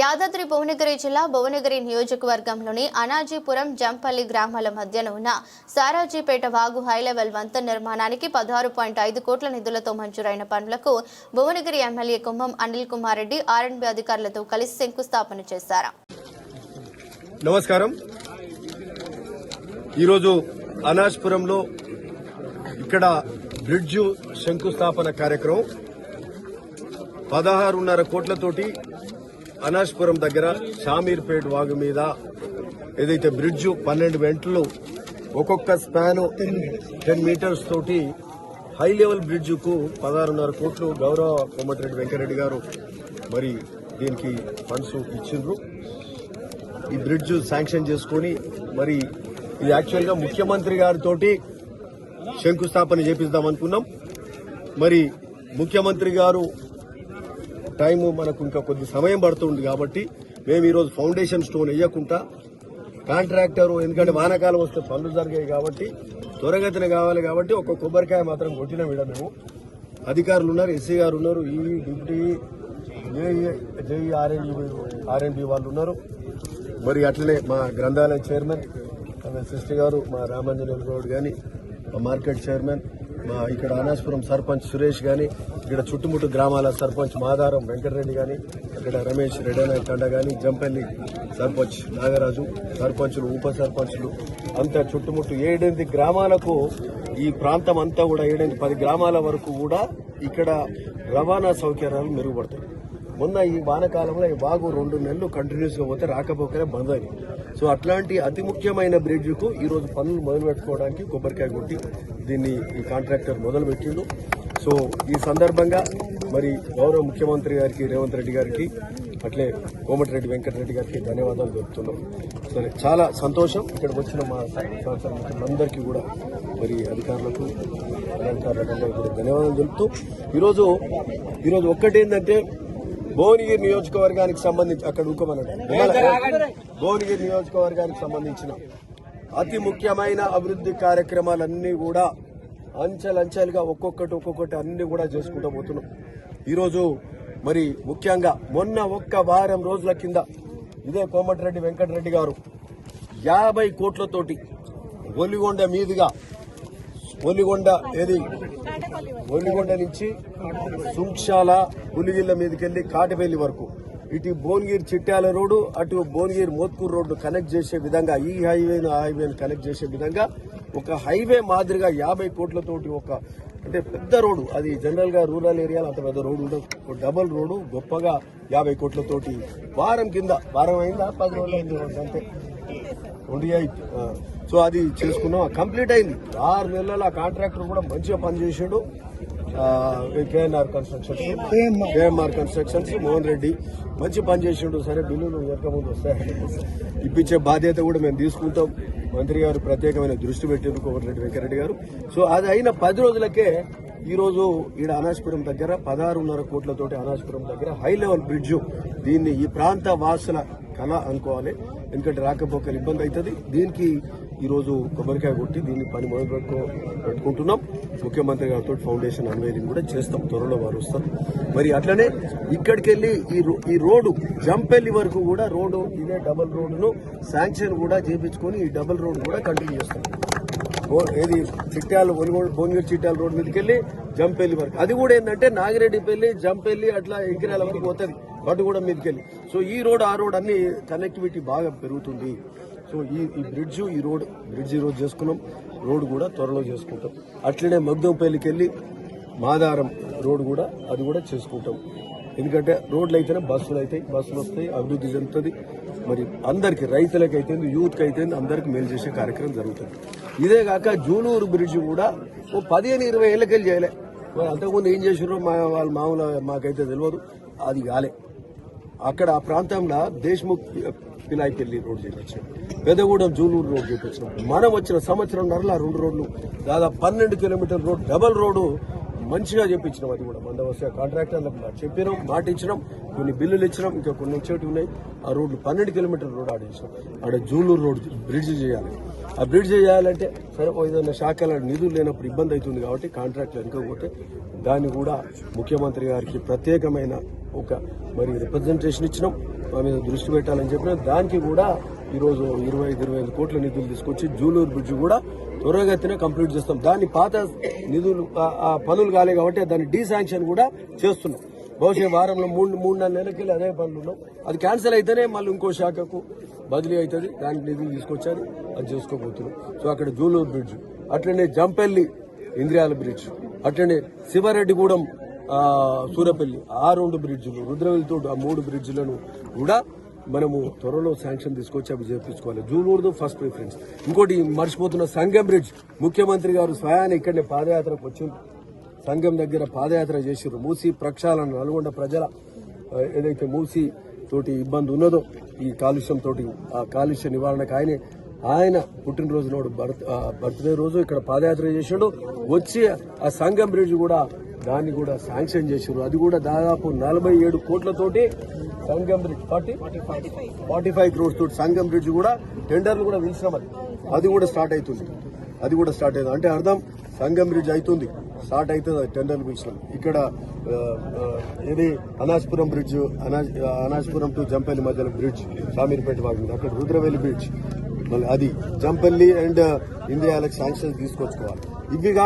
యాదాద్రి భువనగిరి జిల్లా భువనగిరి నియోజకవర్గంలోని అనాజీపురం జంపల్లి గ్రామాల మధ్యన ఉన్న సారాజీపేట వాగు హైలెవెల్ వంతెన నిర్మాణానికి 16.5 కోట్ల నిధులతో మంజూరైన పనులకు భువనగిరి ఎమ్మెల్యే కుంభం అనిల్ కుమార్ రెడ్డి ఆర్ఎండ్బి అధికారులతో కలిసి శంకుస్థాపన చేశారు. నమస్కారం. ఈరోజు అనాజ్పురంలో ఇక్కడ బ్రిడ్జ్ శంకుస్థాపన కార్యక్రమం 16.5 కోట్లతోటి అనాజ్పురం దగ్గర షామీర్పేట్ వాగు మీద ఏదైతే బ్రిడ్జ్ 12 వెంటలు ఒక్కొక్క స్పాన్ 10 మీటర్స్ తోటి హై లెవెల్ బ్రిడ్జ్ కు 16.5 కోట్లు గౌరవ కోమటిరెడ్డి వెంకరెడ్డి గారు మరి దీనికి ఫండ్స్ ఇచ్చిండ్రు. ఈ బ్రిడ్జ్ శాంక్షన్ చేసుకుని మరి ఇది యాక్చువల్ గా ముఖ్యమంత్రి గారితో శంకుస్థాపన చేపిద్దాం అనుకున్నాం. మరి ముఖ్యమంత్రి గారు టైం మనకు ఇంకా కొద్ది సమయం పడుతుంది కాబట్టి మేము ఈరోజు ఫౌండేషన్ స్టోన్ వేయకుండా కాంట్రాక్టర్, ఎందుకంటే వానాకాలం వస్తే పనులు జరిగాయి కాబట్టి త్వరగతిన కావాలి కాబట్టి ఒక కొబ్బరికాయ మాత్రం కొట్టినాం. ఇక్కడ మేము అధికారులు ఉన్నారు, ఎస్సీ గారు ఉన్నారు, ఈ డిప్యూటీ జేఈ ఆర్ఎండ్బి వాళ్ళు ఉన్నారు. మరి అట్లనే మా గ్రంథాలయ చైర్మన్ సిస్టర్ గారు, మా రామాంజనేయులు గౌడ్ గాని, మా మార్కెట్ చైర్మన్, మా ఇక్కడ అనాజ్పురం సర్పంచ్ సురేష్ గాని, ఇక్కడ చుట్టుముట్టు గ్రామాల సర్పంచ్ మాదారం వెంకటరెడ్డి గాని, ఇక్కడ రమేష్ రెడ్డి తండ గాని, జంపల్లి సర్పంచ్ నాగరాజు, సర్పంచులు, ఉప సర్పంచులు అంతా చుట్టుముట్టు 7-8 గ్రామాలకు ఈ ప్రాంతం అంతా కూడా 7-10 గ్రామాల వరకు కూడా ఇక్కడ రవాణా సౌకర్యాలు మెరుగుపడతాయి. మొన్న ఈ వానకాలంలో ఈ వాగు 2 నెలలు కంటిన్యూస్ గా పోతే రాకపోకనే బంద్ అయింది. సో అట్లాంటి అతి ముఖ్యమైన బ్రిడ్జ్ కు ఈ రోజు పనులు మొదలు పెట్టుకోవడానికి కొబ్బరికాయ కొట్టి దీన్ని ఈ కాంట్రాక్టర్ మొదలు పెట్టిండు. సో ఈ సందర్భంగా మరి గౌరవ ముఖ్యమంత్రి గారికి, రేవంత్ రెడ్డి గారికి, అట్లే కోమటిరెడ్డి వెంకటరెడ్డి గారికి ధన్యవాదాలు తెలుపుతున్నాం. సరే, చాలా సంతోషం. ఇక్కడికి వచ్చిన మా సహచరులందరికీ కూడా మరి అధికారులకు కూడా ధన్యవాదాలు తెలుపుతూ ఈరోజు ఒక్కటేంటంటే భువనగిరి నియోజకవర్గానికి సంబంధించి భువనగిరి నియోజకవర్గానికి సంబంధించిన అతి ముఖ్యమైన అభివృద్ధి కార్యక్రమాలన్నీ కూడా అంచెలంచెలుగా ఒక్కొక్కటి అన్ని కూడా చేసుకుంటూ పోతున్నాం. ఈరోజు మరి ముఖ్యంగా మొన్న ఒక్క వారం రోజుల కింద ఇదే కోమటిరెడ్డి వెంకటరెడ్డి గారు 50 కోట్లతోటి ఒలిగొండ మీదుగా ఒలిగొండ నుంచి సుంక్షాల పులిగిళ్ల మీదకెళ్లి కాటిపల్లి వరకు ఇటు భువనగిరి చిట్యాల రోడ్డు, అటు భువనగిరి మోత్కూరు రోడ్డు కనెక్ట్ చేసే విధంగా, ఈ హైవేను ఆ హైవేను కనెక్ట్ చేసే విధంగా ఒక హైవే మాదిరిగా 50 కోట్లతోటి అంటే పెద్ద రోడ్డు. అది జనరల్ గా రూరల్ ఏరియాలో అంత పెద్ద రోడ్డు ఉండదు. డబల్ రోడ్డు గొప్పగా 50 కోట్లతోటి వారం అయిందా 10 రోజులు అయింది అంతే 28. సో అది చేసుకున్నాం, కంప్లీట్ అయింది. 6 నెలల కాంట్రాక్టర్ కూడా మంచిగా పనిచేసాడు. కేఎంఆర్ కన్స్ట్రక్షన్స్ మోహన్ రెడ్డి మంచి పని చేసిండు. సరే, బిల్లులు ఎక్కముందు వస్తాయి, ఇప్పించే బాధ్యత కూడా మేము తీసుకుంటాం. మంత్రి గారు ప్రత్యేకమైన దృష్టి పెట్టారు, కోమటిరెడ్డి వెంకరెడ్డి గారు. సో అది అయిన 10 రోజులకే ఈరోజు ఈడ అనాజ్పురం దగ్గర 16.5 కోట్లతోటి అనాజ్పురం దగ్గర హై లెవెల్ బ్రిడ్జ్, దీన్ని ఈ ప్రాంత వాసుల కళ అనుకోవాలి, ఎందుకంటే రాకపోకలు ఇబ్బంది అవుతుంది. దీనికి ఈరోజు కొబ్బరికాయ కొట్టి దీన్ని పని మొదలు పెట్టుకుంటున్నాం. ముఖ్యమంత్రి గారితో ఫౌండేషన్ అన్వైలింగ్ కూడా చేస్తాం, త్వరలో వారు వస్తాం. మరి అట్లనే ఇక్కడికి వెళ్లి ఈ రోడ్డు జంపెల్లి వరకు కూడా రోడ్డు, ఇదే డబుల్ రోడ్డును శాంక్షన్ కూడా చేయించుకొని ఈ డబుల్ రోడ్డు కూడా కంటిన్యూ చేస్తాం. ఏది భువనగిరి చిట్యాల రోడ్డు మీదకి వెళ్లి జంపెల్లి వరకు, అది కూడా ఏంటంటే నాగిరెడ్డిపల్లి, జంపెల్లి అట్లా ఇంకిరాల వరకు పోతుంది బట్టుగూడెం మీదకెళ్ళి. సో ఈ రోడ్ ఆ రోడ్ అన్ని కనెక్టివిటీ బాగా పెరుగుతుంది. సో ఈ బ్రిడ్జ్ ఈ రోజు చేసుకున్నాం, రోడ్ కూడా త్వరలో చేసుకుంటాం. అట్లనే మగ్దంపల్లికి వెళ్లి మాదారం రోడ్ కూడా అది కూడా చేసుకుంటాం. ఎందుకంటే రోడ్లు అయితేనే బస్సులు వస్తాయి, అభివృద్ధి చెందుతుంది. మరి అందరికి, రైతులకైతే, యూత్కి అయితే అందరికి మేలు చేసే కార్యక్రమం జరుగుతుంది. ఇదే కాక జూలూరు బ్రిడ్జ్ కూడా 15-20 ఏళ్ళకెళ్ళి చేయలే. మరి అంతకుముందు ఏం చేసారో వాళ్ళు మామూలు మాకైతే తెలియదు, అది కాలే. అక్కడ ఆ ప్రాంతంలో దేశ్ముఖ్ పిలాయిపల్లి రోడ్ చేయించాం, పెదగూడెం జూలూరు రోడ్ చేయించాం. మనం వచ్చిన సంవత్సరంన్నరలో 2 రోడ్లు దాదాపు 12 కిలోమీటర్ల రోడ్, డబల్ రోడ్డు మంచిగా చేయించినాం. అది కూడా మన వస్తే కాంట్రాక్టర్లకు చెప్పినాం, మాట ఇచ్చినాం, కొన్ని బిల్లులు ఇచ్చినాం, ఇంకా కొన్ని వచ్చేటి ఉన్నాయి. ఆ రోడ్లు 12 కిలోమీటర్ల రోడ్ ఆడించాం. ఆడ జూలూరు రోడ్ బ్రిడ్జ్ చేయాలి. ఆ బ్రిడ్జ్ చేయాలంటే సరే ఏదైనా శాఖల నిధులు లేనప్పుడు ఇబ్బంది అవుతుంది కాబట్టి కాంట్రాక్టర్ వెనుకపోతే దాన్ని కూడా ముఖ్యమంత్రి గారికి ప్రత్యేకమైన ఒక మరి రిప్రజెంటేషన్ ఇచ్చినాం. మీద దృష్టి పెట్టాలని చెప్పిన దానికి కూడా ఈరోజు 25 కోట్ల నిధులు తీసుకొచ్చి జూలూరు బ్రిడ్జ్ కూడా త్వరగతిన కంప్లీట్ చేస్తాం. దాన్ని పాత నిధులు పనులు కాలే కాబట్టి దాన్ని డీశాంక్షన్ కూడా చేస్తున్నాం. బహుశా వారంలో 3-4 నెలలకి అదే పనులు ఉన్నాం. అది క్యాన్సిల్ అయితేనే మళ్ళీ ఇంకో శాఖకు బదిలీ అవుతుంది. దానికి నిధులు తీసుకొచ్చారు, అది చేసుకోబోతున్నాం. సో అక్కడ జూలూరు బ్రిడ్జ్, అట్లనే జంపెల్లి ఇంద్రియాల బ్రిడ్జ్, అట్లనే శివారెడ్డిగూడెం సూరపల్లి ఆ 2 బ్రిడ్జిలు, రుద్రవెల్లితో ఆ 3 బ్రిడ్జిలను కూడా మనము త్వరలో శాంక్షన్ తీసుకొచ్చి అవి చేపించుకోవాలి. జూలూరుదు ఫస్ట్ ప్రిఫరెన్స్. ఇంకోటి మర్చిపోతున్న సంగం బ్రిడ్జ్, ముఖ్యమంత్రి గారు స్వయాన్ని ఇక్కడనే పాదయాత్రకు వచ్చింది. సంగం దగ్గర పాదయాత్ర చేసిర్రు. మూసీ ప్రక్షాళన, నల్గొండ ప్రజల ఏదైతే మూసీ తోటి ఇబ్బంది ఉన్నదో ఈ కాలుష్యం తోటి, ఆ కాలుష్య నివారణకు ఆయన పుట్టినరోజు నాడు బర్త్డే రోజు ఇక్కడ పాదయాత్ర చేసాడు. వచ్చి ఆ సంగం బ్రిడ్జ్ కూడా దాన్ని కూడా శాంక్షన్ చేసారు. అది కూడా దాదాపు 47 కోట్లతోటి సంగం బ్రిడ్జ్ 45 క్రోర్స్ తోటి సంగం బ్రిడ్జ్ కూడా టెండర్లు కూడా పిలిచినాం. అది కూడా స్టార్ట్ అవుతుంది. అంటే అర్థం సంగం బ్రిడ్జ్ అవుతుంది, స్టార్ట్ అవుతుంది. అది టెండర్లు పిలిచినాం. ఇక్కడ ఇది అనాజ్పురం బ్రిడ్జ్, అనాజ్పురం టు జంపల్లి మధ్యలో బ్రిడ్జ్ షామీర్పేట వాగు మీద, అక్కడ రుద్రవెల్లి బ్రిడ్జ్, మళ్ళీ అది జంపల్లి అండ్ ఇండియాలకు శాంక్షన్ తీసుకొచ్చుకోవాలి. ఇవి కాక